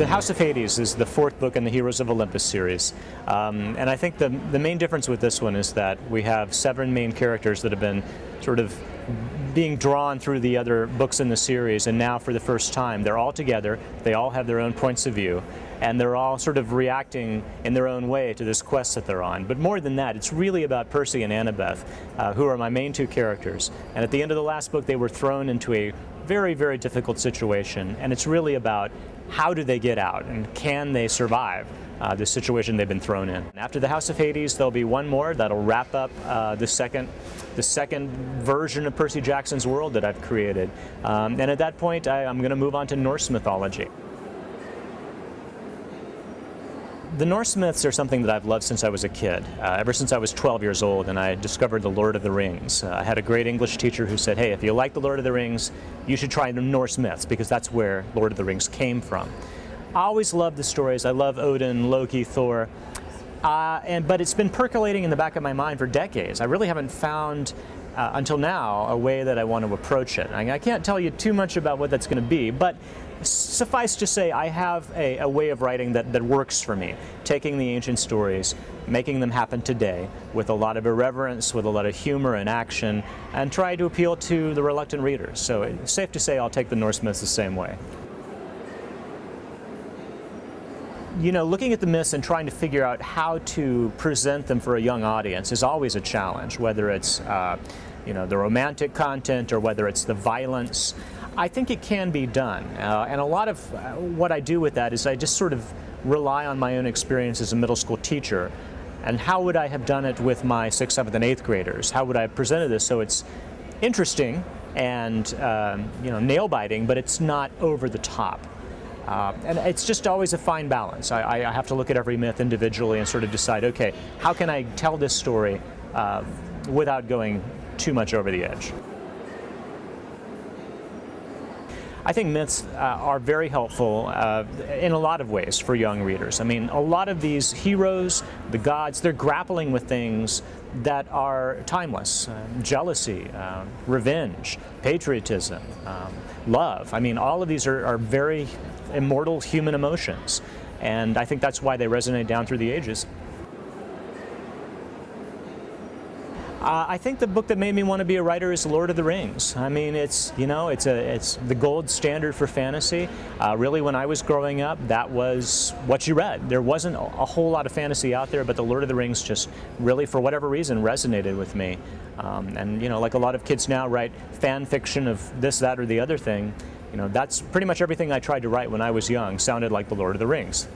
The House of Hades is the fourth book in the Heroes of Olympus series, and I think the main difference with this one is that we have 7 main characters that have been sort of being drawn through the other books in the series, and now for the first time they're all together, they all have their own points of view, and they're all sort of reacting in their own way to this quest that they're on. But more than that, it's really about Percy and Annabeth, who are my main 2 characters, and at the end of the last book they were thrown into a very, very difficult situation, and it's really about how do they get out and can they survive the situation they've been thrown in. After the House of Hades, there'll be one more that'll wrap up the second version of Percy Jackson's world that I've created. And at that point, I'm going to move on to Norse mythology. The Norse myths are something that I've loved since I was a kid, ever since I was 12 years old and I discovered the Lord of the Rings. I had a great English teacher who said, hey, if you like the Lord of the Rings, you should try the Norse myths because that's where Lord of the Rings came from. I always loved the stories. I love Odin, Loki, Thor, but it's been percolating in the back of my mind for decades. I really haven't found until now a way that I want to approach it. I can't tell you too much about what that's going to be, but suffice to say I have a way of writing that works for me, taking the ancient stories, making them happen today with a lot of irreverence, with a lot of humor and action, and try to appeal to the reluctant readers. So it's safe to say I'll take the Norse myths the same way. You know, looking at the myths and trying to figure out how to present them for a young audience is always a challenge, whether it's you know, the romantic content or whether it's the violence. I think it can be done, and a lot of what I do with that is I just sort of rely on my own experience as a middle school teacher, and how would I have done it with my 6th, 7th, and 8th graders? How would I have presented this so it's interesting and you know, nail-biting, but it's not over the top. And it's just always a fine balance. I have to look at every myth individually and sort of decide, okay, how can I tell this story without going too much over the edge? I think myths are very helpful in a lot of ways for young readers. I mean, a lot of these heroes, the gods, they're grappling with things that are timeless. Jealousy, revenge, patriotism, love. I mean, all of these are very immortal human emotions, and I think that's why they resonate down through the ages. I think the book that made me want to be a writer is Lord of the Rings. I mean, it's, you know, it's the gold standard for fantasy. Really, when I was growing up, that was what you read. There wasn't a whole lot of fantasy out there, but the Lord of the Rings just really, for whatever reason, resonated with me. And, you know, like a lot of kids now write fan fiction of this, that, or the other thing. You know, that's pretty much everything I tried to write when I was young sounded like the Lord of the Rings.